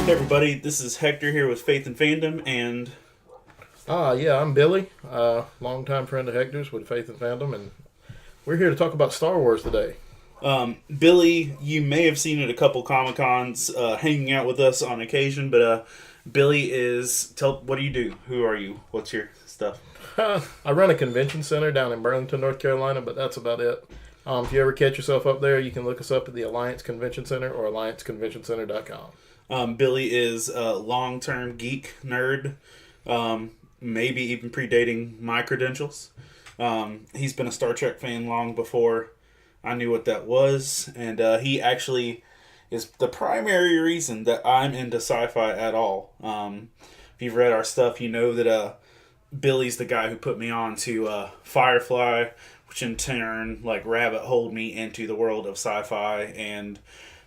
Hey everybody, this is Hector here with Faith and Fandom, and Yeah, I'm Billy, longtime friend of Hector's with Faith and Fandom, and we're here to talk about Star Wars today. Billy, you may have seen at a couple Comic Cons, hanging out with us on occasion, but Billy what do you do? Who are you? What's your stuff? I run a convention center down in Burlington, North Carolina, but that's about it. If you ever catch yourself up there, you can look us up at the Alliance Convention Center or allianceconventioncenter.com. Billy is a long-term geek nerd, maybe even predating my credentials. He's been a Star Trek fan long before I knew what that was, and he actually is the primary reason that I'm into sci-fi at all. If you've read our stuff, you know that Billy's the guy who put me on to Firefly, which in turn rabbit holed me into the world of sci-fi and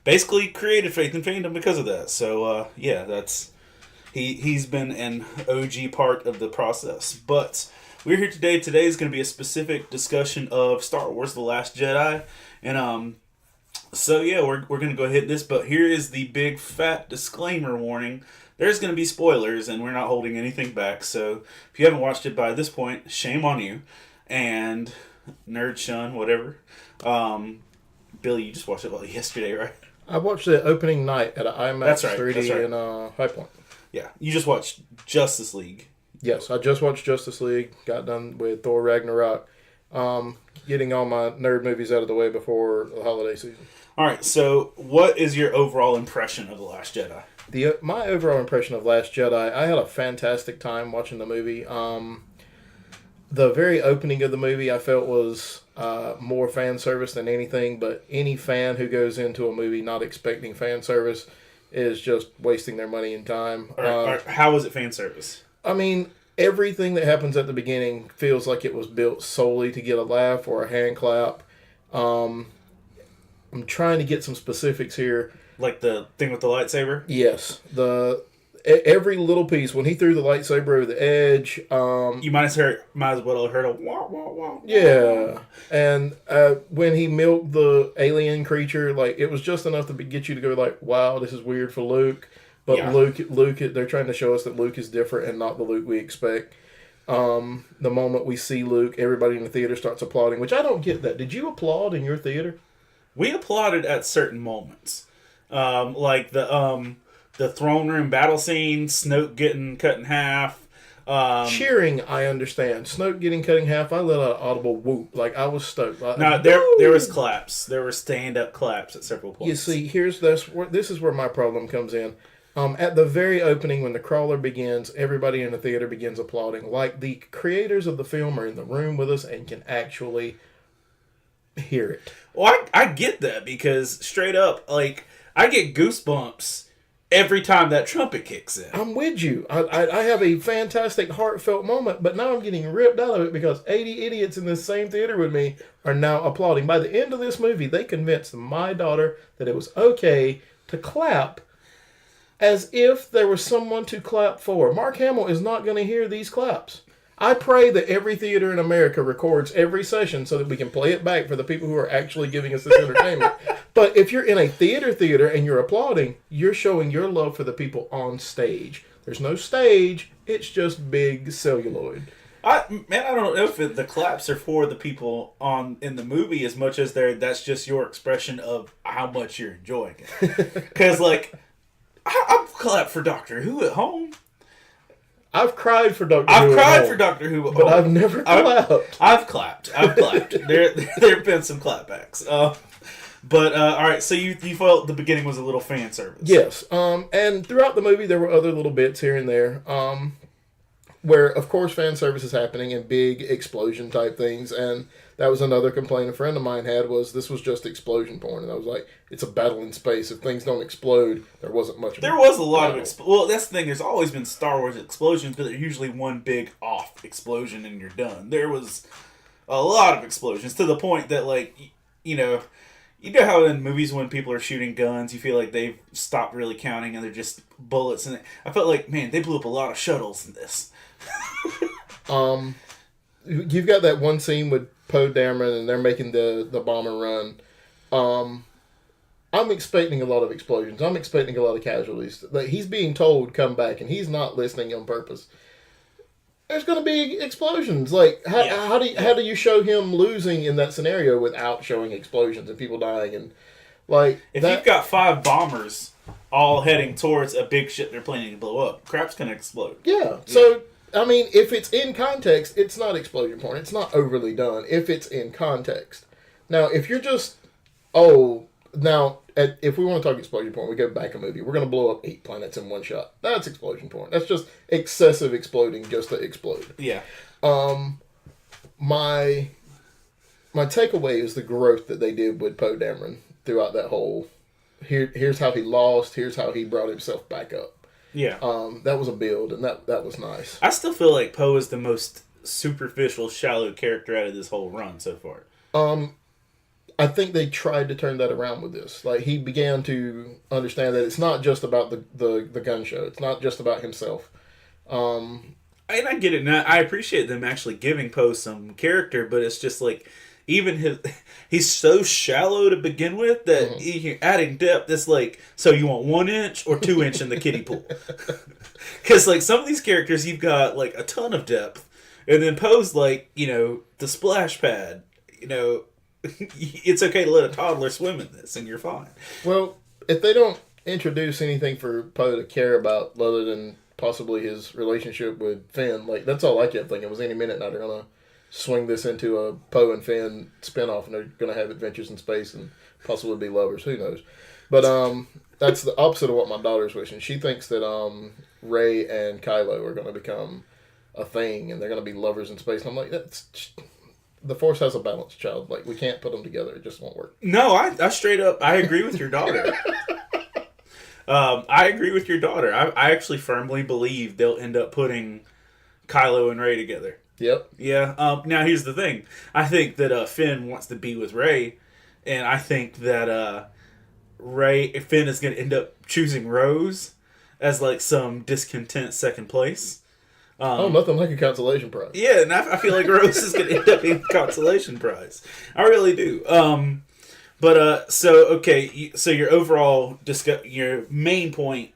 basically created Faith and Fandom because of that. So yeah, he's been an OG part of the process. But we're here today. Today is going to be a specific discussion of Star Wars: The Last Jedi, and so yeah, we're going to go ahead this. But here is the big fat disclaimer warning. There's going to be spoilers, and we're not holding anything back. So if you haven't watched it by this point, shame on you, and nerd shun, whatever. Billy, you just watched it yesterday, right? I watched the opening night at an IMAX 3D right. in High Point. Yeah, you just watched Justice League. Yes, I just watched Justice League, got done with Thor Ragnarok, getting all my nerd movies out of the way before the holiday season. All right, so what is your overall impression of The Last Jedi? My overall impression of Last Jedi, I had a fantastic time watching the movie. The very opening of the movie I felt was more fan service than anything, but any fan who goes into a movie not expecting fan service is just wasting their money and time. How was it fan service? I mean, everything that happens at the beginning feels like it was built solely to get a laugh or a hand clap. I'm trying to get some specifics here. Like the thing with the lightsaber? Yes. Every little piece, when he threw the lightsaber over the edge. You might as well have heard a wah, wah, wah. Yeah. And when he milked the alien creature, it was just enough to get you to go wow, this is weird for Luke. But yeah. Luke, they're trying to show us that Luke is different and not the Luke we expect. The moment we see Luke, everybody in the theater starts applauding, which I don't get that. Did you applaud in your theater? We applauded at certain moments. Like the throne room battle scene, Snoke getting cut in half. Cheering, I understand. Snoke getting cut in half, I let out an audible whoop. I was stoked. No, there was claps. There were stand-up claps at several points. You see, this is where my problem comes in. At the very opening, when the crawler begins, everybody in the theater begins applauding. The creators of the film are in the room with us and can actually hear it. Well, I get that because straight up, I get goosebumps every time that trumpet kicks in. I'm with you. I have a fantastic heartfelt moment, but now I'm getting ripped out of it because 80 idiots in the same theater with me are now applauding. By the end of this movie, they convinced my daughter that it was okay to clap as if there was someone to clap for. Mark Hamill is not going to hear these claps. I pray that every theater in America records every session so that we can play it back for the people who are actually giving us this entertainment. But if you're in a theater and you're applauding, you're showing your love for the people on stage. There's no stage. It's just big celluloid. I don't know if the claps are for the people in the movie as much as that's just your expression of how much you're enjoying it. Because, I've clapped for Doctor Who at home. I've cried for Doctor Who. But I've never clapped. I've clapped. There have been some clapbacks. But all right, so you felt the beginning was a little fan service. Yes. And throughout the movie, there were other little bits here and there, where of course fan service is happening and big explosion type things. And that was another complaint a friend of mine had was this was just explosion porn, and I was like, it's a battle in space. If things don't explode, there wasn't much. There was a lot of well, that's the thing. There's always been Star Wars explosions, but they're usually one big off explosion and you're done. There was a lot of explosions to the point that you know how in movies when people are shooting guns, you feel like they've stopped really counting and they're just bullets. And I felt like, man, they blew up a lot of shuttles in this. You've got that one scene with Poe Dameron and they're making the bomber run. I'm expecting a lot of explosions. I'm expecting a lot of casualties. Like, he's being told come back, and he's not listening on purpose. There's going to be explosions. Like, how do you show him losing in that scenario without showing explosions and people dying? And like, if you've got 5 bombers all heading towards a big ship they're planning to blow up, crap's going to explode. Yeah. So I mean, if it's in context, it's not explosion porn. It's not overly done. If it's in context. Now, if you're just if we want to talk explosion porn, we go back a movie. We're going to blow up 8 planets in one shot. That's explosion porn. That's just excessive exploding just to explode. Yeah. My takeaway is the growth that they did with Poe Dameron throughout that whole. Here's how he lost. Here's how he brought himself back up. Yeah. That was a build, and that was nice. I still feel like Poe is the most superficial, shallow character out of this whole run so far. I think they tried to turn that around with this. Like, he began to understand that it's not just about the gun show. It's not just about himself. And I get it. Now, I appreciate them actually giving Poe some character, but it's just like, even he's so shallow to begin with that adding depth, it's like, so you want 1 inch or 2 inch in the kiddie pool? Because, like, some of these characters, you've got, like, a ton of depth. And then Poe's like, the splash pad, it's okay to let a toddler swim in this, and you're fine. Well, if they don't introduce anything for Poe to care about other than possibly his relationship with Finn, like, that's all I kept thinking was any minute now they're going to swing this into a Poe and Finn spinoff, and they're going to have adventures in space and possibly be lovers. Who knows? But that's the opposite of what my daughter's wishing. She thinks that Rey and Kylo are going to become a thing, and they're going to be lovers in space. And I'm like, the Force has a balance, child. Like, we can't put them together. It just won't work. No, I straight up, I agree with your daughter. I agree with your daughter. I actually firmly believe they'll end up putting Kylo and Rey together. Yep. Yeah. Now, here's the thing. I think that Finn wants to be with Rey, and I think that Finn is going to end up choosing Rose as, like, some discontent second place. Nothing like a consolation prize. Yeah, and I feel like Rose is going to end up being the consolation prize. I really do. So your overall your main point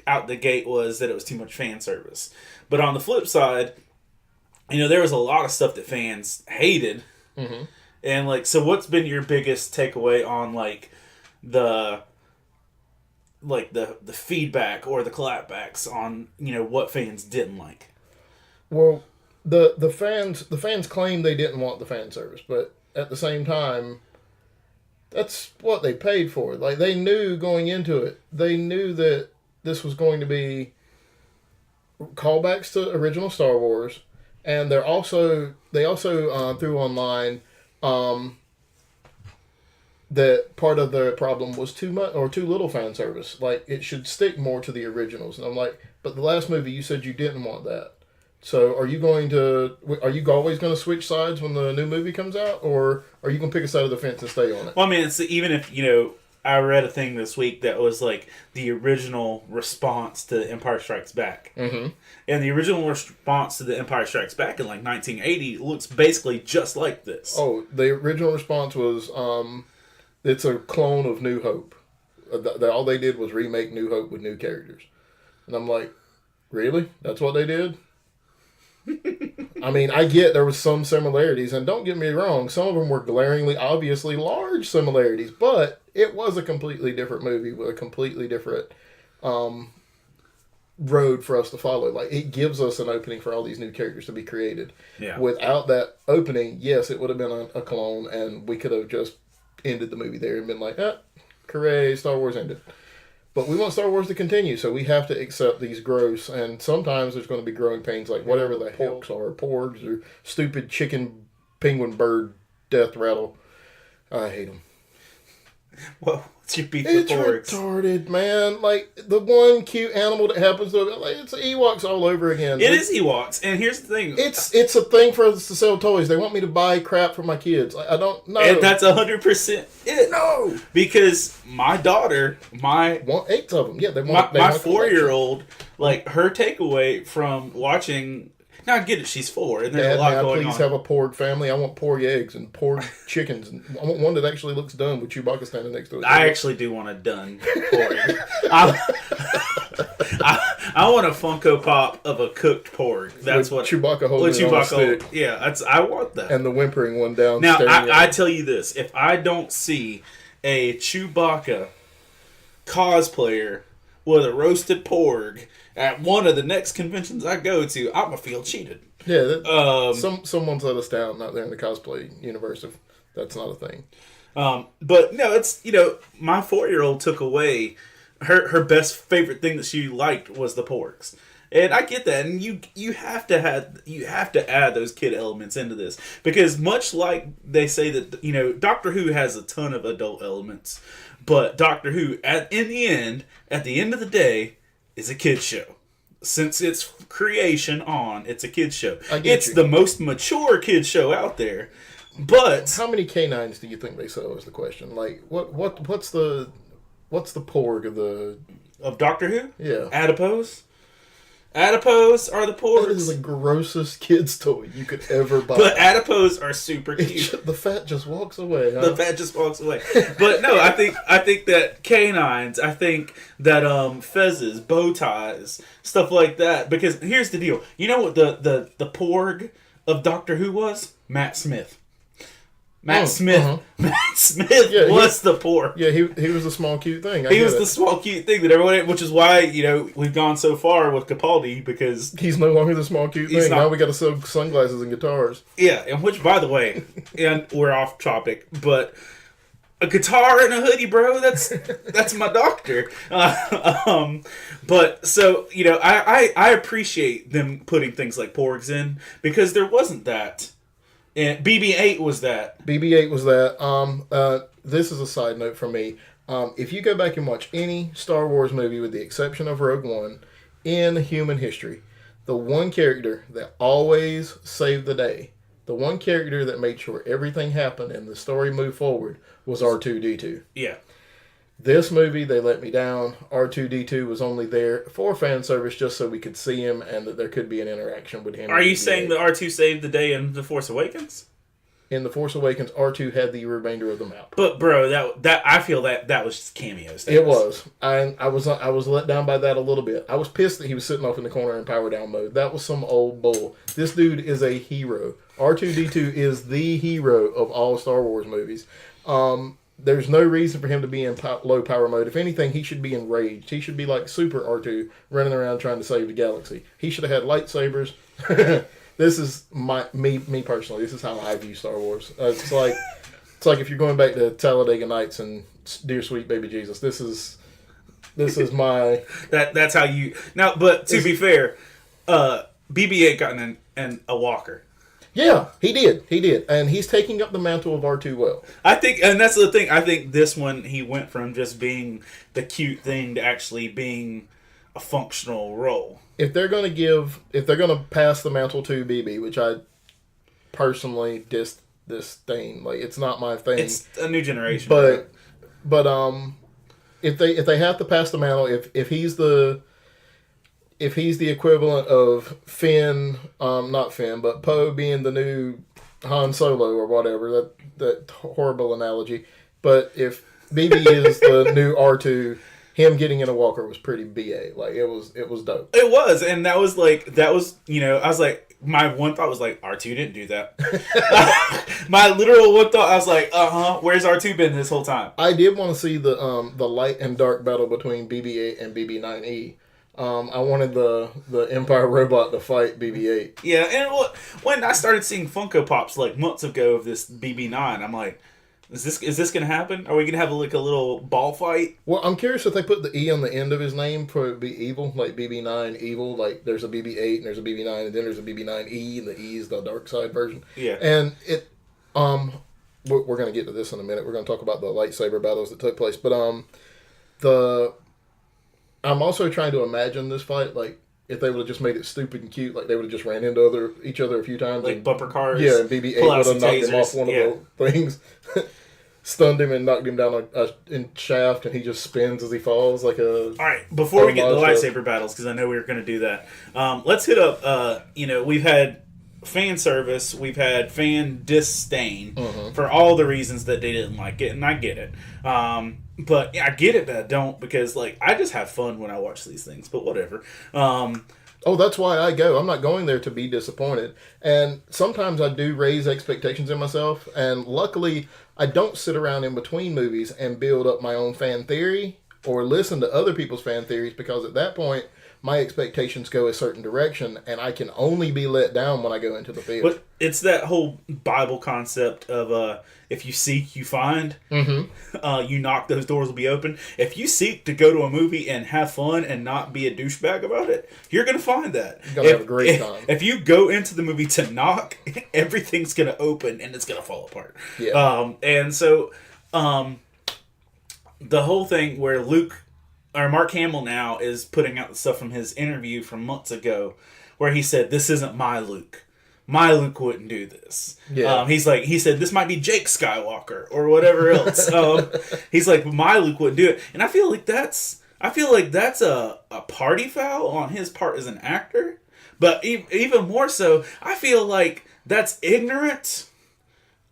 out the gate was that it was too much fan service. But on the flip side, there was a lot of stuff that fans hated. Mm-hmm. And, like, so what's been your biggest takeaway on, like, the feedback or the clapbacks on, what fans didn't like? Well, the fans claim they didn't want the fan service, but at the same time, that's what they paid for. Like, they knew going into it, they knew that this was going to be callbacks to original Star Wars, and they also threw online that part of the problem was too much or too little fan service. Like, it should stick more to the originals. And I'm like, but the last movie you said you didn't want that. So are you always going to switch sides when the new movie comes out, or are you going to pick a side of the fence and stay on it? Well, I mean, it's even if, I read a thing this week that was like the original response to Empire Strikes Back. Mm-hmm. And the original response to the Empire Strikes Back in, like, 1980 looks basically just like this. Oh, the original response was, it's a clone of New Hope. All they did was remake New Hope with new characters. And I'm like, really? That's what they did? I mean, I get there was some similarities, and don't get me wrong, some of them were glaringly, obviously large similarities, but it was a completely different movie with a completely different road for us to follow. Like, it gives us an opening for all these new characters to be created. Yeah. Without that opening, yes, it would have been a clone, and we could have just ended the movie there and been like, hooray, Star Wars ended. But we want Star Wars to continue, so we have to accept these growths, and sometimes there's going to be growing pains, like whatever the hooks are, porgs, or stupid chicken penguin bird death rattle. I hate them. Well, what's your beef with porgs? It's retarded, man. Like, the one cute animal that happens to it, like, it's Ewoks all over again. It is Ewoks, and here's the thing. It's a thing for us to sell toys. They want me to buy crap for my kids. Like, I don't know. And that's 100% it. No! Because my daughter, want 8 of them. Yeah, my 4-year-old, like, her takeaway from watching, Now I get it, she's 4, and there's Dad, a lot may I going please on. have a porg family? I want porg eggs and porg chickens. And I want one that actually looks done with Chewbacca standing next to it. I actually do want a done porg. I want a Funko Pop of a cooked porg. That's with what Chewbacca holding it on a stick. Yeah, I want that. And the whimpering one down. Now, I tell you this. If I don't see a Chewbacca cosplayer with a roasted porg at one of the next conventions I go to, I'm going to feel cheated. Yeah, someone's let us down out there in the cosplay universe if that's not a thing. But no, it's, my 4-year-old took away her best favorite thing that she liked was the porgs. And I get that, and you have to add those kid elements into this, because much like they say that Doctor Who has a ton of adult elements, but Doctor Who at the end of the day is a kid show. Since its creation on, it's a kid show. It's the most mature kid show out there. But how many canines do you think they sell is the question? Like what's the porg of Doctor Who? Yeah, adipose. Adipose are the porgs. That is the grossest kid's toy you could ever buy. But adipose are super cute. The fat just walks away. Huh? The fat just walks away. But no, I think that canines, I think that fezzes, bow ties, stuff like that. Because here's the deal. You know what the porg of Doctor Who was? Matt Smith. Matt Smith was the porg. Yeah, he was the small cute thing. He was the small cute thing that everyone, which is why we've gone so far with Capaldi, because he's no longer the small cute thing. Now we got to sell sunglasses and guitars. Yeah, and which, by the way, and we're off topic, but a guitar and a hoodie, bro. That's my doctor. But so I appreciate them putting things like porgs in, because there wasn't that. And BB-8 was that. BB-8 was that. This is a side note from me. If you go back and watch any Star Wars movie, with the exception of Rogue One, in human history, the one character that always saved the day, the one character that made sure everything happened and the story moved forward, was R2-D2. Yeah. This movie, they let me down. R2-D2 was only there for fan service, just so we could see him and that there could be an interaction with him. Are you saying that R2 saved the day in The Force Awakens? In The Force Awakens, R2 had the remainder of the map. But bro, that I feel that was just cameos. It was. I was let down by that a little bit. I was pissed that he was sitting off in the corner in power down mode. That was some old bull. This dude is a hero. R2-D2 is the hero of all Star Wars movies. There's no reason for him to be in low power mode. If anything, he should be enraged. He should be like Super R2, running around trying to save the galaxy. He should have had lightsabers. This is me personally. This is how I view Star Wars. It's like if you're going back to Talladega Nights and Dear Sweet Baby Jesus. This is my that's how you now. But to be fair, BB-8 got in a walker. Yeah, he did, and he's taking up the mantle of R2 well. I think, and that's the thing. I think this one he went from just being the cute thing to actually being a functional role. If they're gonna pass the mantle to BB, which I personally disdain, like it's not my thing. It's a new generation, but if they have to pass the mantle, if he's the equivalent of Finn, not Finn, but Poe being the new Han Solo or whatever, that horrible analogy. But if BB is the new R2, him getting in a walker was pretty BA. Like it was dope. It was, and I was like, my one thought was like, R2 didn't do that. My literal one thought, I was like, where's R2 been this whole time? I did want to see the light and dark battle between BB-8 and BB-9E. I wanted the Empire robot to fight BB-8. Yeah, and when I started seeing Funko Pops like months ago of this BB-9, I'm like, is this gonna happen? Are we gonna have a little ball fight? Well, I'm curious if they put the E on the end of his name for it to be evil, like BB-9 evil. Like there's a BB-8 and there's a BB-9 and then there's a BB-9E, and the E is the dark side version. Yeah, and it we're gonna get to this in a minute. We're gonna talk about the lightsaber battles that took place, but I'm also trying to imagine this fight, like, if they would have just made it stupid and cute, like they would have just ran into each other a few times. Like bumper cars. Yeah, and BB-8 would have knocked him off one of the things. stunned him and knocked him down a shaft, and he just spins as he falls like a. All right, before we get to the lightsaber battles, because I know we were going to do that, let's hit up. We've had fan service, we've had fan disdain for all the reasons that they didn't like it, and I get it. But yeah, I get it, but I don't, because like I just have fun when I watch these things. But whatever. That's why I go. I'm not going there to be disappointed. And sometimes I do raise expectations in myself. And luckily, I don't sit around in between movies and build up my own fan theory or listen to other people's fan theories, because at that point, my expectations go a certain direction, and I can only be let down when I go into the theater. But it's that whole Bible concept of if you seek, you find. You knock, those doors will be open. If you seek to go to a movie and have fun and not be a douchebag about it, you're going to find that. You're going to have a great time. If you go into the movie to knock, everything's going to open and it's going to fall apart. Yeah. And so the whole thing where Mark Hamill now is putting out the stuff from his interview from months ago where he said, this isn't my Luke. My Luke wouldn't do this. Yeah. He said, this might be Jake Skywalker or whatever else. He's like, my Luke wouldn't do it. And I feel like that's a party foul on his part as an actor. But even more so, I feel like that's ignorant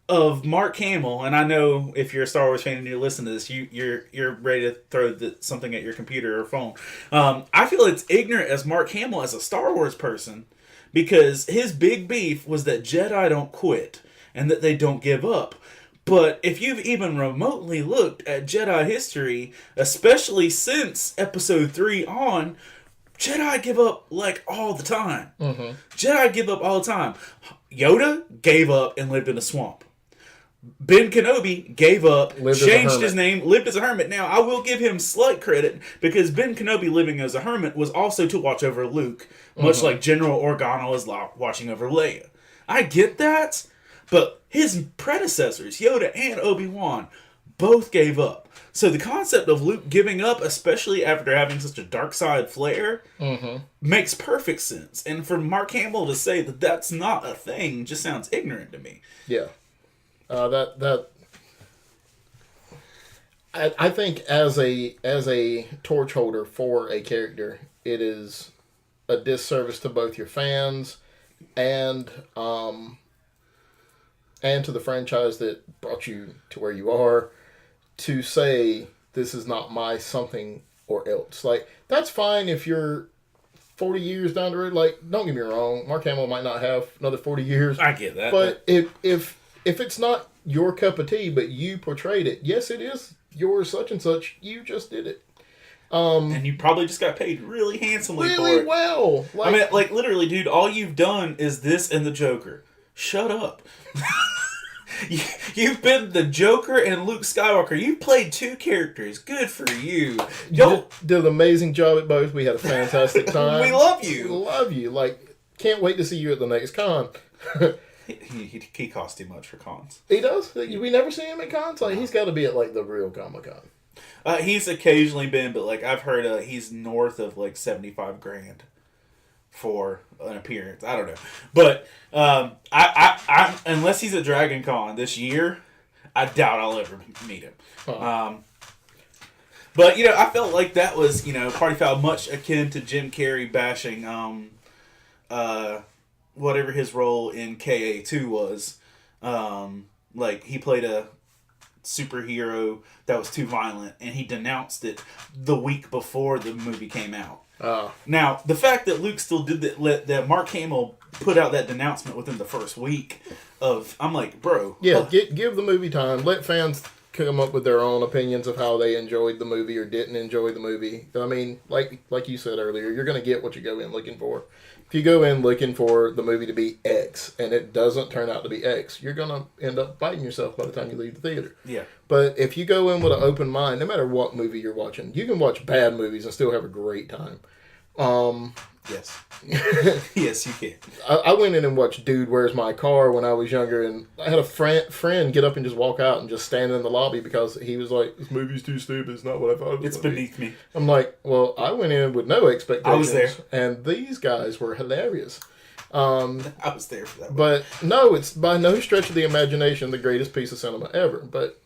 of Mark Hamill. And I know if you're a Star Wars fan and you're listening to this, you're ready to throw something at your computer or phone. I feel it's ignorant as Mark Hamill as a Star Wars person, because his big beef was that Jedi don't quit and that they don't give up. But if you've even remotely looked at Jedi history, especially since Episode 3 on, Jedi give up like all the time. Jedi give up all the time. Yoda gave up and lived in a swamp. Ben Kenobi gave up, changed his name, lived as a hermit. Now, I will give him slight credit, because Ben Kenobi living as a hermit was also to watch over Luke, much like General Organa is watching over Leia. I get that, but his predecessors, Yoda and Obi-Wan, both gave up. So the concept of Luke giving up, especially after having such a dark side flair, makes perfect sense. And for Mark Hamill to say that that's not a thing just sounds ignorant to me. Yeah. I think as a torch holder for a character, it is a disservice to both your fans and to the franchise that brought you to where you are, to say this is not my something or else. Like, that's fine if you're 40 years down the road. Like, don't get me wrong, Mark Hamill might not have another 40 years. I get that. But if it's not your cup of tea, but you portrayed it, yes, it is your such and such. You just did it. And you probably just got paid really handsomely for it. Really well. I mean, like, literally, dude, all you've done is this and the Joker. Shut up. You've been the Joker and Luke Skywalker. You've played two characters. Good for you. You did an amazing job at both. We had a fantastic time. We love you. We love you. Like, can't wait to see you at the next con. He costs too much for cons. He does? We never see him at cons? Like, he's got to be at, like, the real Comic-Con. He's occasionally been, but, like, I've heard he's north of, like, $75,000 for an appearance. I don't know. But, I unless he's at Dragon Con this year, I doubt I'll ever meet him. Huh. But, I felt like that was, party foul, much akin to Jim Carrey bashing, whatever his role in KA2 was. Like, he played a superhero that was too violent, and he denounced it the week before the movie came out. Now, the fact that Luke still did that Mark Hamill put out that denouncement within the first week I'm like, bro. Yeah, give the movie time. Let fans come up with their own opinions of how they enjoyed the movie or didn't enjoy the movie. I mean, like you said earlier, you're going to get what you go in looking for. If you go in looking for the movie to be X and it doesn't turn out to be X, you're going to end up biting yourself by the time you leave the theater. Yeah. But if you go in with an open mind, no matter what movie you're watching, you can watch bad movies and still have a great time. Yes. Yes, you can. I went in and watched Dude, Where's My Car when I was younger, and I had a friend get up and just walk out and just stand in the lobby because he was like, this movie's too stupid, it's not what I thought it was. It's beneath me. I'm like, well, I went in with no expectations. I was there. And these guys were hilarious. I was there for that one. But no, it's by no stretch of the imagination the greatest piece of cinema ever. But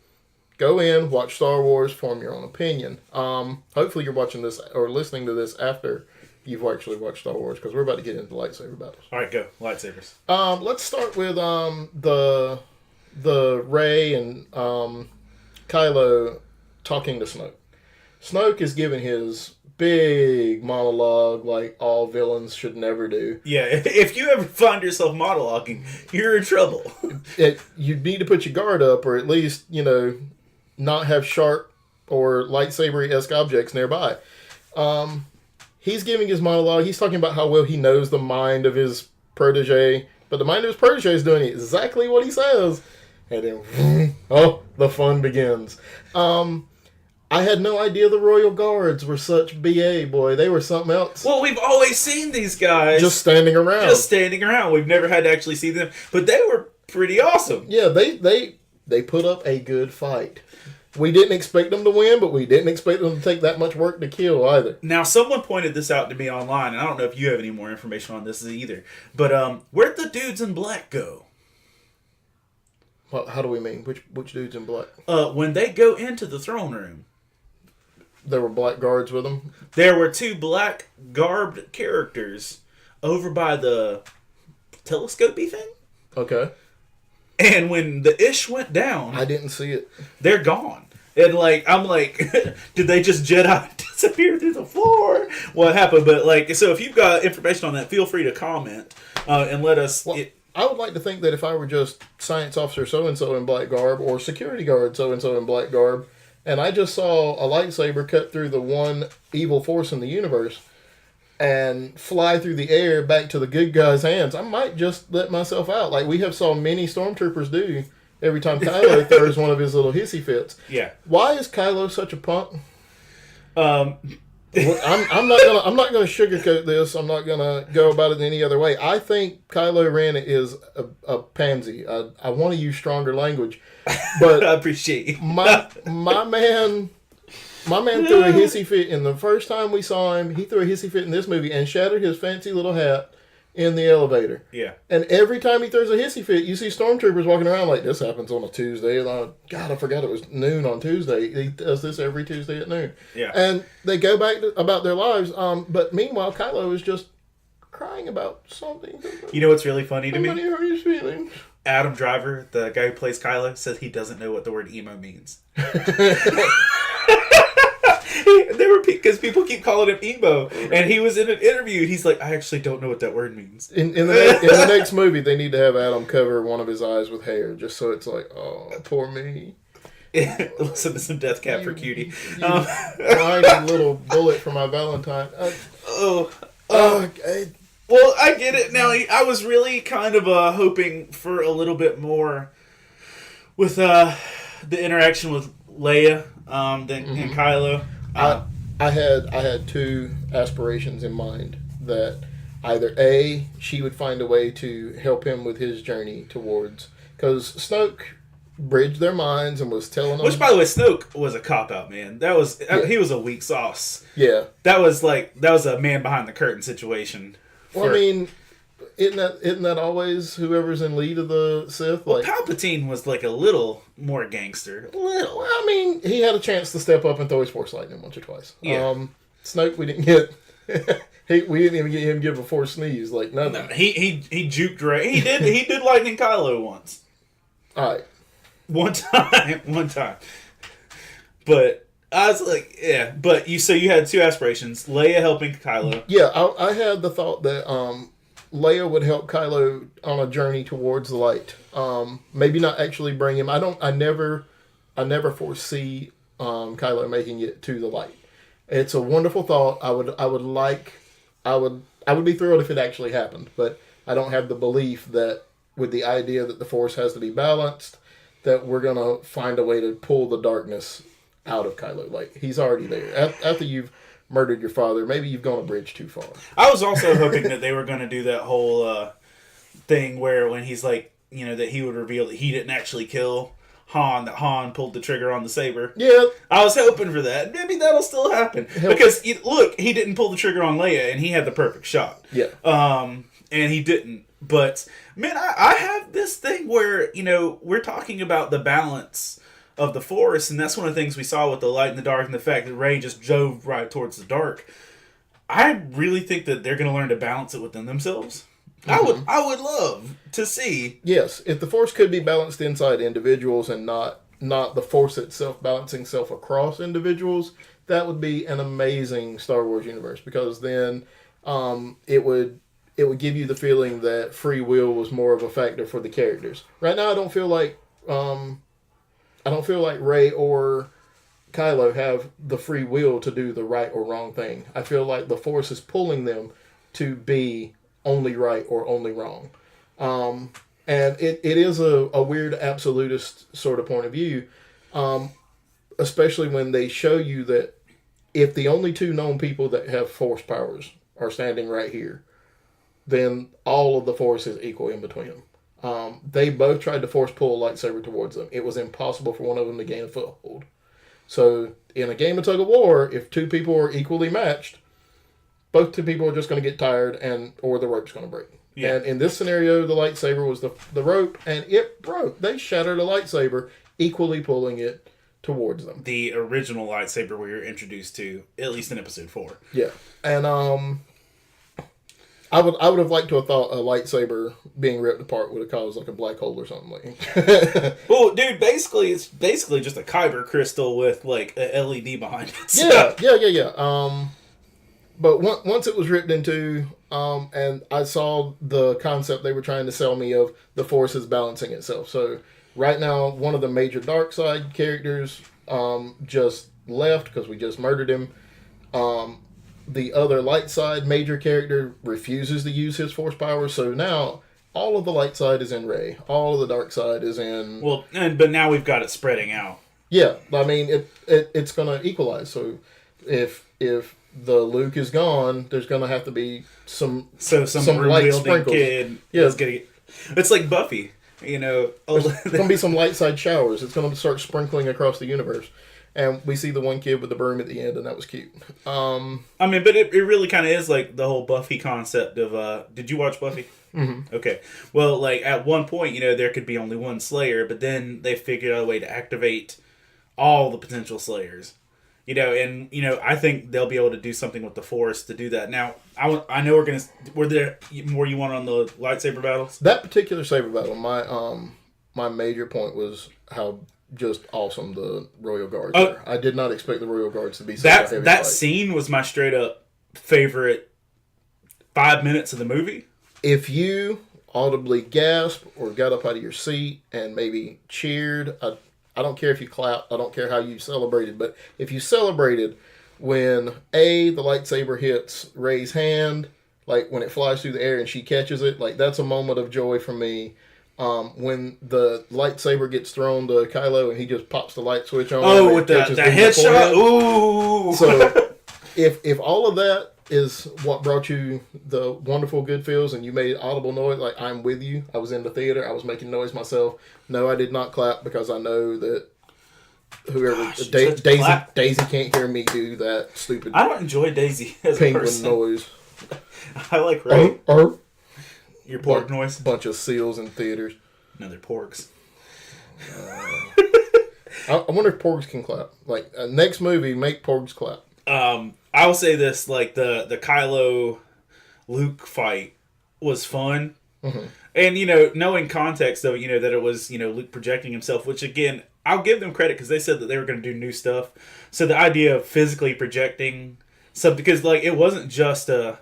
go in, watch Star Wars, form your own opinion. Hopefully you're watching this or listening to this after you've actually watched Star Wars, because we're about to get into lightsaber battles. All right, go lightsabers. Let's start with the Rey and Kylo talking to Snoke. Snoke is giving his big monologue like all villains should never do. Yeah, if you ever find yourself monologuing, you're in trouble. You need to put your guard up, or at least, not have sharp or lightsaber-esque objects nearby. He's giving his monologue. He's talking about how well he knows the mind of his protege, but the mind of his protege is doing exactly what he says. And then, the fun begins. I had no idea the Royal Guards were such BA, boy. They were something else. Well, we've always seen these guys just standing around. We've never had to actually see them, but they were pretty awesome. Yeah, they put up a good fight. We didn't expect them to win, but we didn't expect them to take that much work to kill either. Now, someone pointed this out to me online, and I don't know if you have any more information on this either, but where'd the dudes in black go? How do we mean? Which dudes in black? When they go into the throne room, there were black guards with them? There were two black garbed characters over by the telescopy thing. Okay. And when the ish went down, I didn't see it. They're gone. And I'm like, did they just Jedi disappear through the floor? What happened? But so if you've got information on that, feel free to comment and let us. Well, I would like to think that if I were just science officer so-and-so in black garb, or security guard so-and-so in black garb, and I just saw a lightsaber cut through the one evil force in the universe and fly through the air back to the good guy's hands, I might just let myself out. Like we have saw many stormtroopers do every time Kylo throws one of his little hissy fits. Yeah. Why is Kylo such a punk? I'm not gonna sugarcoat this. I'm not gonna go about it any other way. I think Kylo Ren is a pansy. I want to use stronger language, but I appreciate you. my man threw a hissy fit in the first time we saw him. He threw a hissy fit in this movie and shattered his fancy little hat in the elevator. Yeah. And every time he throws a hissy fit, you see stormtroopers walking around like, this happens on a Tuesday. And I forgot it was noon on Tuesday. He does this every Tuesday at noon. Yeah. And they go back about their lives. But meanwhile, Kylo is just crying about something. You know what's really funny to me? Somebody hurt his feelings. Adam Driver, the guy who plays Kylo, says he doesn't know what the word emo means. Because people keep calling him emo, and he was in an interview, and he's like, I actually don't know what that word means. In the next movie, they need to have Adam cover one of his eyes with hair, just so it's like, oh, poor me. Listen to some Death Cab for Cutie. Whiny little bullet for my Valentine. Okay. Well, I get it now. I was really kind of hoping for a little bit more with the interaction with Leia and Kylo. I had two aspirations in mind, that either A, she would find a way to help him with his journey towards, because Snoke bridged their minds and was telling them. Which, by the way, Snoke was a cop out, man. He was a weak sauce. Yeah, that was a man behind the curtain situation. Well, I mean, isn't that always whoever's in lead of the Sith? Well, Palpatine was like a little more gangster. A little. Well, I mean, he had a chance to step up and throw his Force Lightning once or twice. Yeah. Snoke, we didn't get. We didn't even get him to give a Force sneeze. Like nothing. No, he juked Rey. He did lightning Kylo once. All right. One time. But I was like, yeah. But you had two aspirations: Leia helping Kylo. Yeah, I had the thought that Leia would help Kylo on a journey towards the light. Maybe not actually bring him. I never foresee Kylo making it to the light. It's a wonderful thought. I would be thrilled if it actually happened, but I don't have the belief that with the idea that the Force has to be balanced, that we're gonna find a way to pull the darkness out of Kylo. Like, he's already there. After you've murdered your father, maybe you've gone a bridge too far. I was also hoping that they were going to do that whole thing where when he's like, that he would reveal that he didn't actually kill Han, that Han pulled the trigger on the saber. Yeah. I was hoping for that. Maybe that'll still happen. Because, look, he didn't pull the trigger on Leia, and he had the perfect shot. Yeah. And he didn't. But, man, I have this thing where, we're talking about the balance of the Force, and that's one of the things we saw with the light and the dark, and the fact that Rey just drove right towards the dark. I really think that they're going to learn to balance it within themselves. Mm-hmm. I would love to see. Yes, if the Force could be balanced inside individuals and not the Force itself balancing itself across individuals, that would be an amazing Star Wars universe, because then it would give you the feeling that free will was more of a factor for the characters. Right now, I don't feel like Rey or Kylo have the free will to do the right or wrong thing. I feel like the Force is pulling them to be only right or only wrong. And it is a weird absolutist sort of point of view, especially when they show you that if the only two known people that have Force powers are standing right here, then all of the Force is equal in between them. They both tried to Force pull a lightsaber towards them. It was impossible for one of them to gain a foothold. So in a game of tug of war, if two people are equally matched, both two people are just going to get tired or the rope's going to break. Yeah. And in this scenario, the lightsaber was the rope, and it broke. They shattered a lightsaber, equally pulling it towards them. The original lightsaber we were introduced to, at least in episode 4. Yeah. And I would have liked to have thought a lightsaber being ripped apart would have caused like a black hole or something like. Well, dude, it's basically just a kyber crystal with like a LED behind it. So. Yeah. But once it was ripped into, and I saw the concept they were trying to sell me of the Force is balancing itself. So right now, one of the major dark side characters just left because we just murdered him. The other light side major character refuses to use his Force powers, so now all of the light side is in Rey. All of the dark side is in... Well, but now we've got it spreading out. Yeah, I mean, it's going to equalize. So if the Luke is gone, there's going to have to be some light sprinkles. Kid is getting... It's like Buffy, you know. There's going to be some light side showers. It's going to start sprinkling across the universe. And we see the one kid with the broom at the end, and that was cute. I mean, but it really kind of is like the whole Buffy concept of... did you watch Buffy? Mm-hmm. Okay. Well, like, at one point, you know, there could be only one Slayer, but then they figured out a way to activate all the potential Slayers. You know, and, you know, I think they'll be able to do something with the Force to do that. Now, I know we're going to... Were there more you want on the lightsaber battles? That particular saber battle, my major point was how... just awesome the Royal Guards were. I did not expect the Royal Guards to be so heavy. That scene was my straight up favorite 5 minutes of the movie. If you audibly gasped or got up out of your seat and maybe cheered, I don't care if you clapped, I don't care how you celebrated, but if you celebrated when the lightsaber hits Rey's hand, like when it flies through the air and she catches it, like that's a moment of joy for me. When the lightsaber gets thrown to Kylo and he just pops the light switch on. Oh, with the headshot? Ooh! So, if all of that is what brought you the wonderful good feels and you made audible noise, like I'm with you. I was in the theater. I was making noise myself. No, I did not clap because I know that whoever... Daisy can't hear me do that stupid... I don't enjoy Daisy as a penguin person. Noise. I like Rey. Your pork noise? Bunch of seals in theaters. No, they're porks. I wonder if porgs can clap. Like, next movie, make porgs clap. I will say this, like, the Kylo Luke fight was fun. Mm-hmm. And, you know, knowing context, though, you know, that it was, you know, Luke projecting himself, which, again, I'll give them credit because they said that they were going to do new stuff. So the idea of physically projecting something, because, like, it wasn't just a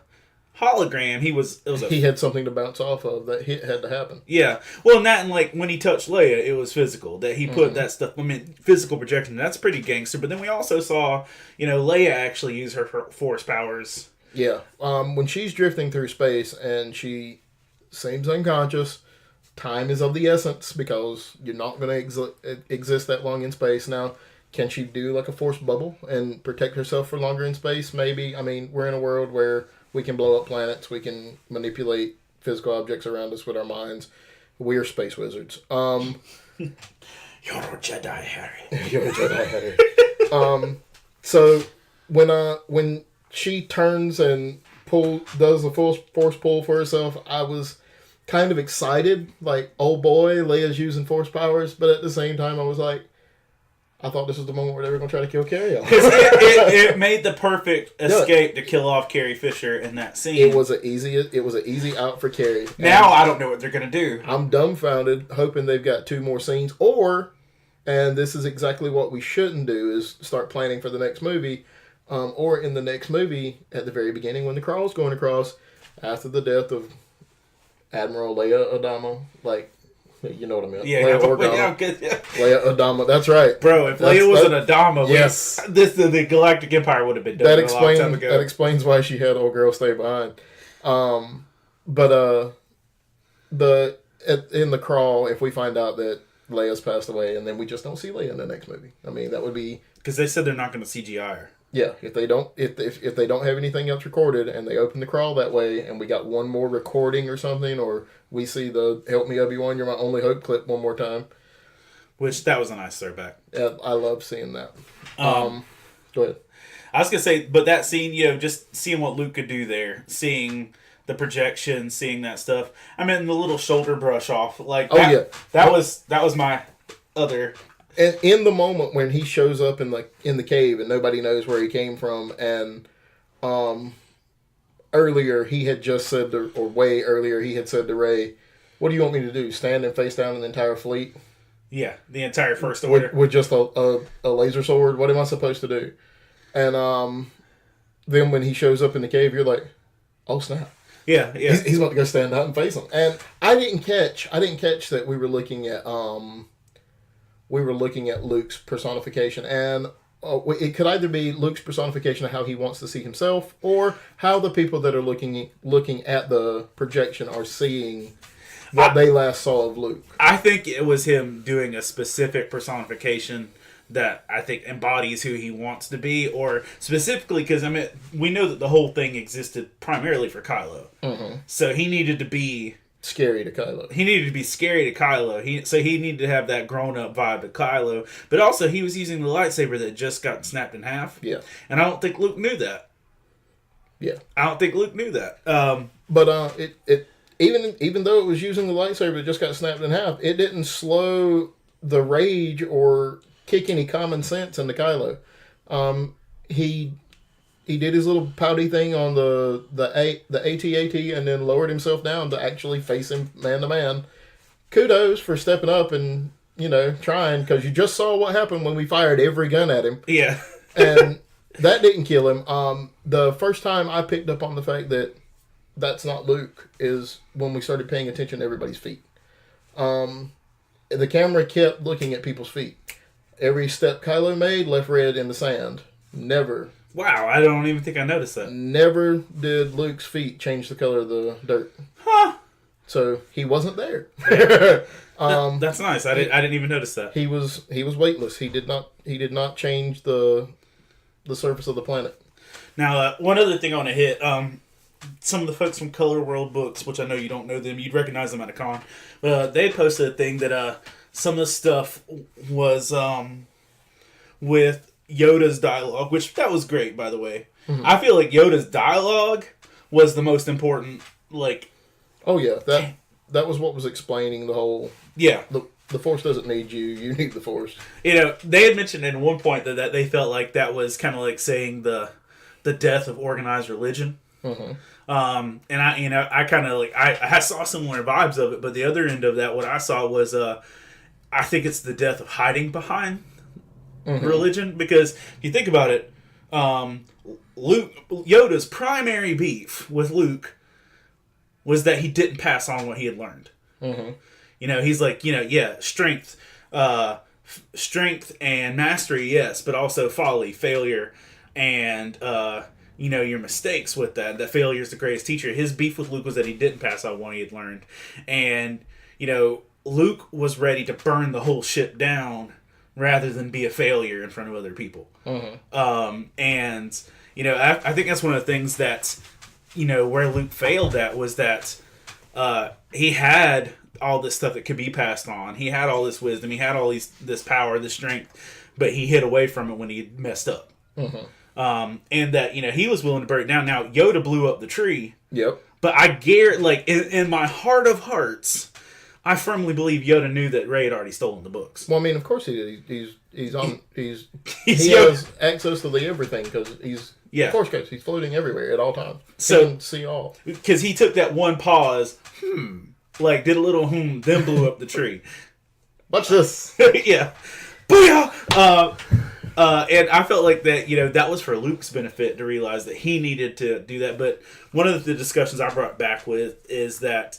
hologram. He had something to bounce off of that had to happen. Yeah. Well, and like when he touched Leia, it was physical. That he put that stuff. I mean, physical projection. That's pretty gangster. But then we also saw, you know, Leia actually use her Force powers. Yeah. When she's drifting through space and she seems unconscious, time is of the essence because you're not going to exist that long in space. Now, can she do like a Force bubble and protect herself for longer in space? Maybe. I mean, we're in a world where we can blow up planets. We can manipulate physical objects around us with our minds. We are space wizards. You're a Jedi, Harry. You're a Jedi, Harry. So when she turns and does the full Force pull for herself, I was kind of excited. Like, oh boy, Leia's using Force powers. But at the same time, I was like, I thought this was the moment where they were going to try to kill Carrie. It made the perfect escape to kill off Carrie Fisher in that scene. It was an easy out for Carrie. Now I don't know what they're going to do. I'm dumbfounded, hoping they've got 2 more scenes, and this is exactly what we shouldn't do, is start planning for the next movie, or in the next movie, at the very beginning when the Crawl's going across, after the death of Admiral Leia Adama, like, you know what I mean? Yeah, Leia Organa. Leia Adama, that's right. Bro, if Leia was an Adama, yes, the Galactic Empire would have been done a long time ago. That explains why she had old girl stay behind. In the Crawl, if we find out that Leia's passed away, and then we just don't see Leia in the next movie, I mean, that would be, because they said they're not going to CGI her. Yeah, if they don't have anything else recorded, and they open the Crawl that way, and we got one more recording or something, or we see the "Help Me Obi-Wan, You're My Only Hope" clip one more time, which that was a nice throwback. I love seeing that. Go ahead. I was gonna say, but that scene, just seeing what Luke could do there, seeing the projection, seeing that stuff. I mean, the little shoulder brush off, like that. That was my other. And in the moment when he shows up in the cave and nobody knows where he came from, and earlier he had just said way earlier he had said to Rey, "What do you want me to do? Stand and face down an entire fleet?" Yeah, the entire First Order with just a laser sword. What am I supposed to do? And then when he shows up in the cave, you're like, "Oh snap!" Yeah. He's about to go stand out and face him. And I didn't catch that we were looking at Luke's personification, and it could either be Luke's personification of how he wants to see himself, or how the people that are looking at the projection are seeing what they last saw of Luke. I think it was him doing a specific personification that I think embodies who he wants to be, or specifically because we know that the whole thing existed primarily for Kylo, so he needed to be scary to Kylo. He needed to be scary to Kylo. So he needed to have that grown-up vibe to Kylo. But also, he was using the lightsaber that just got snapped in half. Yeah. And I don't think Luke knew that. Yeah. I don't think Luke knew that. But it even though it was using the lightsaber that just got snapped in half, it didn't slow the rage or kick any common sense into Kylo. He did his little pouty thing on the AT-AT and then lowered himself down to actually face him man to man. Kudos for stepping up and, trying, because you just saw what happened when we fired every gun at him. Yeah. And that didn't kill him. The first time I picked up on the fact that that's not Luke is when we started paying attention to everybody's feet. The camera kept looking at people's feet. Every step Kylo made left red in the sand. Never. Wow, I don't even think I noticed that. Never did Luke's feet change the color of the dirt. Huh. So he wasn't there. That's nice. I didn't even notice that. He was weightless. He did not change the surface of the planet. Now, one other thing I want to hit. Some of the folks from Color World Books, which I know you don't know them, you'd recognize them at a con. They posted a thing that some of the stuff was with Yoda's dialogue, which that was great, by the way. Mm-hmm. I feel like Yoda's dialogue was the most important, Oh yeah, that was what was explaining the whole... Yeah. The Force doesn't need you, you need the Force. They had mentioned at one point that they felt like that was kind of like saying the death of organized religion. Mm-hmm. And I kind of I saw similar vibes of it, but the other end of that, what I saw was, I think it's the death of hiding behind religion, because if you think about it, Yoda's primary beef with Luke was that he didn't pass on what he had learned. Mm-hmm. He's like, strength and mastery, yes, but also folly, failure, and your mistakes with that. That failure is the greatest teacher. His beef with Luke was that he didn't pass on what he had learned, and Luke was ready to burn the whole ship down rather than be a failure in front of other people. Mm-hmm. And I think that's one of the things that where Luke failed at was that he had all this stuff that could be passed on. He had all this wisdom. He had all this power, this strength, but he hid away from it when he messed up. Mm-hmm. And that he was willing to burn it down. Now Yoda blew up the tree. Yep. But I guarantee, in my heart of hearts, I firmly believe Yoda knew that Rey had already stolen the books. Well, I mean, of course he did. He He's has access to the everything because he's Yeah. Force Ghost. He's floating everywhere at all times. So- He can see all. Because he took that one pause, like did a little then blew up the tree. Watch this. Yeah. Booyah! And I felt like that, that was for Luke's benefit to realize that he needed to do that. But one of the discussions I brought back with is that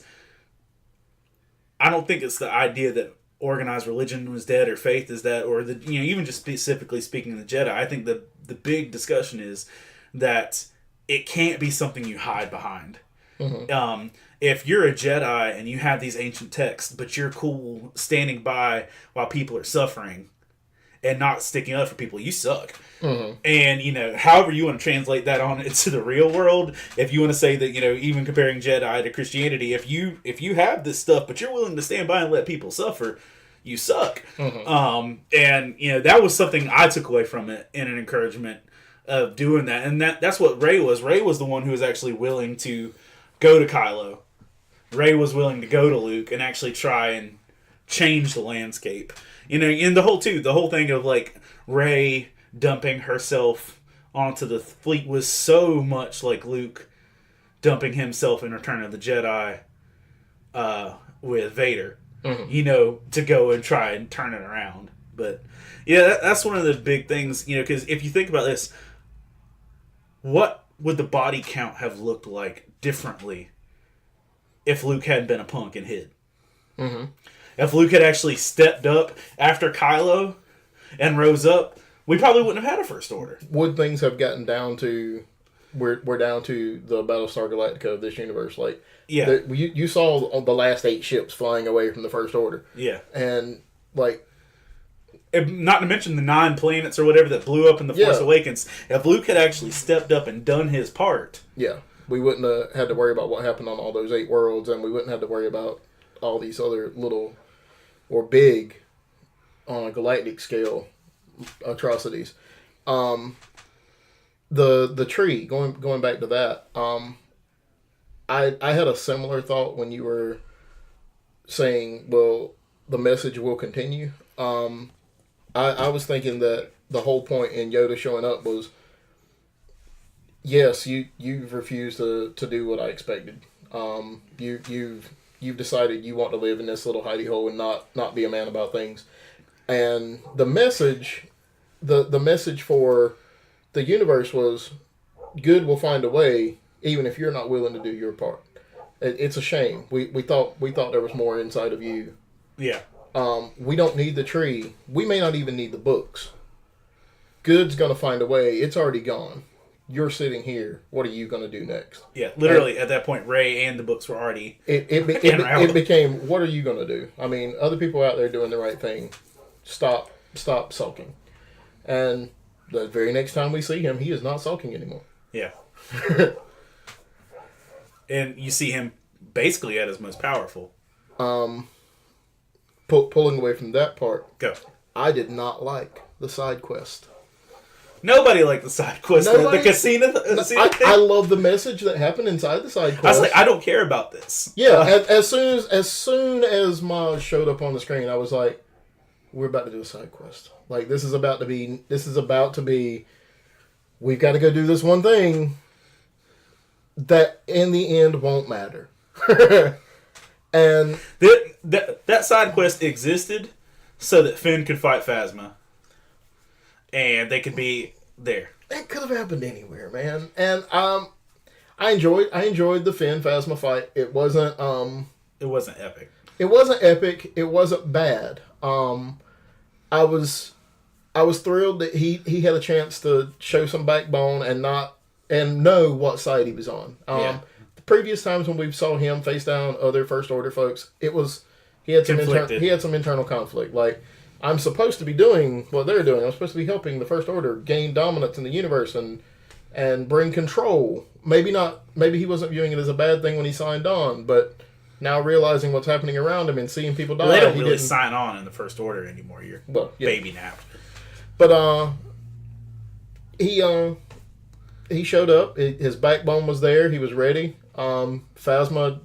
I don't think it's the idea that organized religion was dead or faith is that, or even just specifically speaking of the Jedi. I think the big discussion is that it can't be something you hide behind. Mm-hmm. If you're a Jedi and you have these ancient texts, but you're cool standing by while people are suffering and not sticking up for people, you suck. Mm-hmm. And, however you want to translate that on into the real world, if you want to say that, even comparing Jedi to Christianity, if you have this stuff, but you're willing to stand by and let people suffer, you suck. Mm-hmm. And, that was something I took away from it in an encouragement of doing that. And that's what Rey was. Rey was the one who was actually willing to go to Kylo. Rey was willing to go to Luke and actually try and change the landscape. And the whole thing of like Rey dumping herself onto the fleet was so much like Luke dumping himself in Return of the Jedi with Vader, to go and try and turn it around. But yeah, that's one of the big things, because if you think about this, what would the body count have looked like differently if Luke hadn't been a punk and hid? Mm-hmm. If Luke had actually stepped up after Kylo and rose up, we probably wouldn't have had a First Order. Would things have gotten down to... We're down to the Battlestar Galactica of this universe. Like, yeah, you saw the last 8 ships flying away from the First Order. Yeah. And, like... Not to mention the 9 planets or whatever that blew up in The Force Awakens. If Luke had actually stepped up and done his part... Yeah. We wouldn't have had to worry about what happened on all those 8 worlds, and we wouldn't have to worry about all these other little... or big, on a galactic scale, atrocities. The tree, going back to that, I had a similar thought when you were saying, well, the message will continue. I was thinking that the whole point in Yoda showing up was, yes, you've refused to do what I expected. You've decided you want to live in this little hidey hole and not be a man about things. And the message, the message for the universe was, good will find a way, even if you're not willing to do your part. It's a shame. We thought there was more inside of you. Yeah. We don't need the tree. We may not even need the books. Good's gonna find a way. It's already gone. You're sitting here. What are you going to do next? Yeah, literally at that point, Rey and the books were already. It became, what are you going to do? I mean, other people out there doing the right thing. Stop sulking. And the very next time we see him, he is not sulking anymore. Yeah. And you see him basically at his most powerful. Pulling away from that part. Go. I did not like the side quest. Nobody liked the side quest. The casino thing. I love the message that happened inside the side quest. I was like, I don't care about this. Yeah, as soon as Maz showed up on the screen, I was like, we're about to do a side quest. Like, this is about to be, we've got to go do this one thing that in the end won't matter. And that side quest existed so that Finn could fight Phasma. And they could be there. That could have happened anywhere, man. And I enjoyed the Finn Phasma fight. It wasn't epic. It wasn't epic. It wasn't bad. I was thrilled that he had a chance to show some backbone and know what side he was on. The previous times when we saw him face down other First Order folks, he had some internal conflict. Like, I'm supposed to be doing what they're doing. I'm supposed to be helping the First Order gain dominance in the universe and bring control. Maybe not. Maybe he wasn't viewing it as a bad thing when he signed on, but now realizing what's happening around him and seeing people die, they don't really sign on in the First Order anymore. You're baby napped. But he showed up. His backbone was there. He was ready. Phasma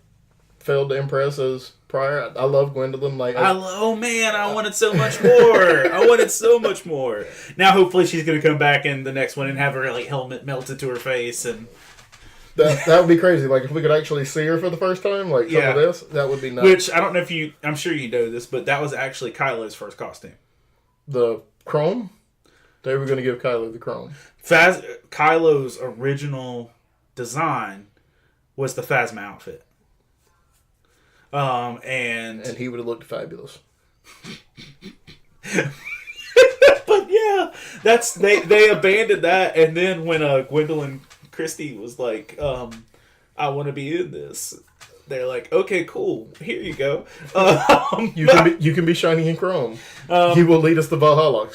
failed to impress as prior. I love Gwendolyn. Like, oh man, I wanted so much more. I wanted so much more. Now, hopefully, she's gonna come back in the next one and have her like helmet melted to her face, and that would be crazy. Like, if we could actually see her for the first time, like some of this, that would be nice. Which I don't know if I'm sure you know this, but that was actually Kylo's first costume. The chrome. They were going to give Kylo the chrome. Kylo's original design was the Phasma outfit. And he would have looked fabulous. But yeah, they abandoned that, and then when Gwendolyn Christie was like, I want to be in this, they're like, okay, cool, here you go. You can be shiny in chrome. He will lead us to Valhalla.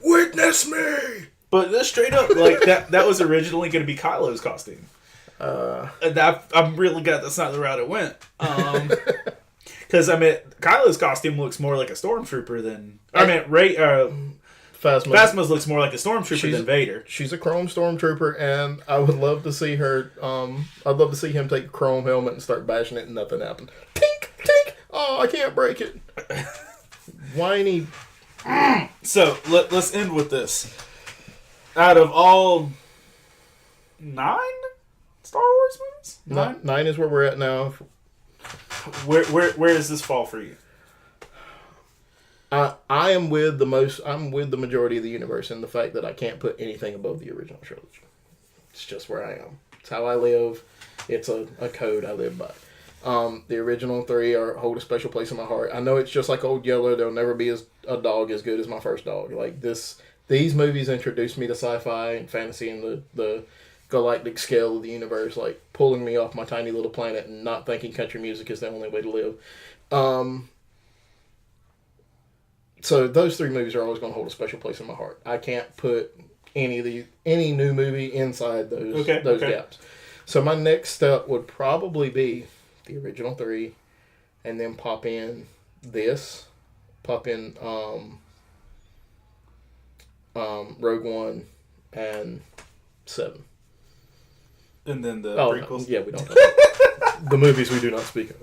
Witness me. But straight up, like that was originally going to be Kylo's costume. And I'm really glad that's not the route it went. Because Kylo's costume looks more like a stormtrooper than Phasma's looks more like a stormtrooper than Vader. She's a chrome stormtrooper, and I would love to see her. I'd love to see him take a chrome helmet and start bashing it, and nothing happened. Tink, tink. Oh, I can't break it. Whiny. So let's end with this. Out of all 9 Star Wars movies, 9 is where we're at now. Where does this fall for you? I am with the majority of the universe in the fact that I can't put anything above the original trilogy. It's just where I am. It's how I live. It's a code I live by. The original 3 hold a special place in my heart. I know it's just like Old Yeller. There'll never be a dog as good as my first dog. Like these movies introduced me to sci-fi and fantasy and the galactic scale of the universe, like pulling me off my tiny little planet and not thinking country music is the only way to live. So those 3 movies are always going to hold a special place in my heart. I can't put any new movie inside those gaps. So my next step would probably be the original 3, and then pop in Rogue One and 7. And then the prequels? No, yeah, we don't talk about the movies we do not speak of.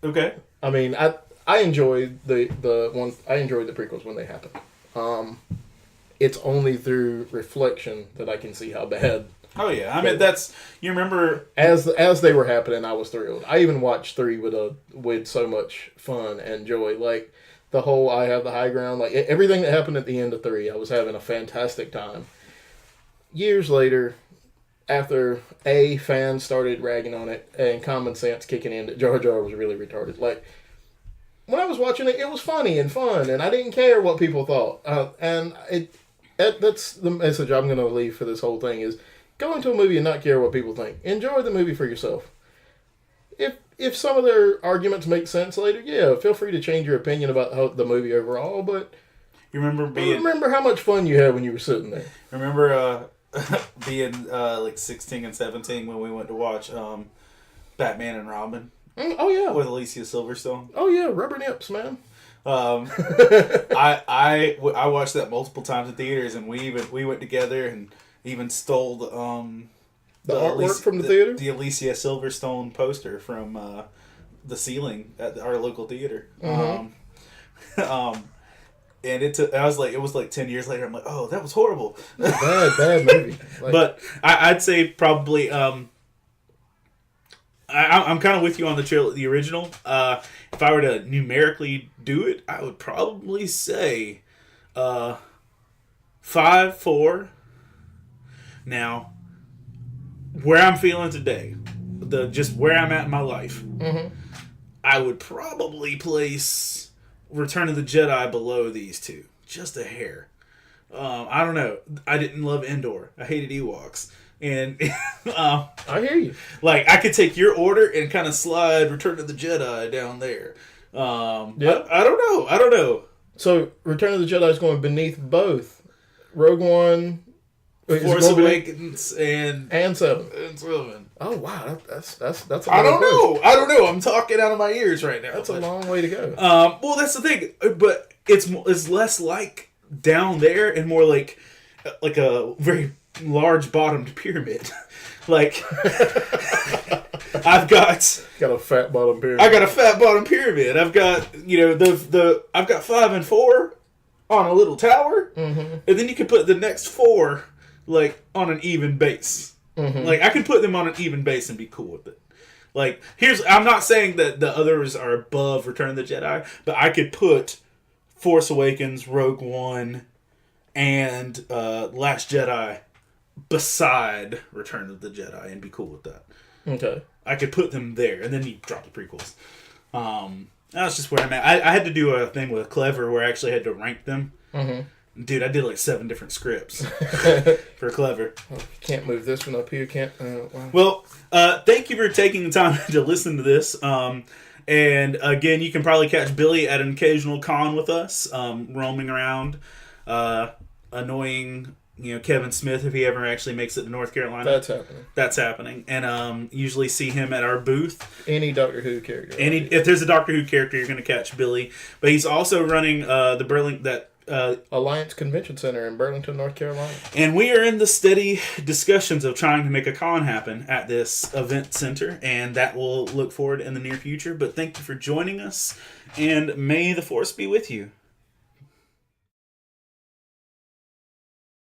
Okay. I mean, I enjoyed the prequels when they happened. It's only through reflection that I can see how bad. Oh yeah, you remember as they were happening, I was thrilled. I even watched 3 with so much fun and joy. Like the whole I have the high ground, like everything that happened at the end of 3, I was having a fantastic time. Years later, after fans started ragging on it and common sense kicking in that Jar Jar was really retarded, like. When I was watching it, it was funny and fun, and I didn't care what people thought. And that's the message I'm going to leave for this whole thing is go into a movie and not care what people think. Enjoy the movie for yourself. If some of their arguments make sense later, yeah, feel free to change your opinion about the movie overall, but remember how much fun you had when you were sitting there. Remember being like 16 and 17 when we went to watch Batman and Robin? Oh yeah, with Alicia Silverstone. Oh yeah, rubber nips, man. I watched that multiple times in theaters, and we went together and even stole the artwork from the theater, the Alicia Silverstone poster from the ceiling at our local theater. Mm-hmm. And it was like 10 years later. I'm like, oh, that was horrible. bad movie. Like, but I'd say probably. I'm kind of with you on the original. If I were to numerically do it, I would probably say 5, 4. Now, where I'm feeling today, just where I'm at in my life, mm-hmm. I would probably place Return of the Jedi below these 2, just a hair. I don't know. I didn't love Endor. I hated Ewoks. And I hear you. Like, I could take your order and kind of slide Return of the Jedi down there. Yeah. I don't know. So, Return of the Jedi is going beneath both Rogue One, Force Awakens, and 7. And 7. Oh wow, that's a I don't know. I'm talking out of my ears right now. That's a long way to go. Well, that's the thing, but it's less like down there and more like a very large bottomed pyramid. Like, I've got a fat bottom pyramid. I got a fat bottom pyramid. I've got, I've got 5 and 4 on a little tower, and then you can put the next 4 like on an even base. Like, I can put them on an even base and be cool with it. Like, I'm not saying that the others are above Return of the Jedi, but I could put Force Awakens, Rogue One, and Last Jedi beside Return of the Jedi and be cool with that. Okay. I could put them there, and then you drop the prequels. That's just where I'm at. I had to do a thing with Clever where I actually had to rank them. Dude, I did like 7 different scripts for Clever. Oh, can't move this one up here. Can't. Wow. Well, thank you for taking the time to listen to this. And again, you can probably catch Billy at an occasional con with us, roaming around, annoying Kevin Smith if he ever actually makes it to North Carolina. That's happening. And usually see him at our booth. Any Doctor Who character. If there's a Doctor Who character, you're going to catch Billy. But he's also running the Alliance Convention Center in Burlington, North Carolina. And we are in the steady discussions of trying to make a con happen at this event center. And that will look forward in the near future. But thank you for joining us. And may the Force be with you.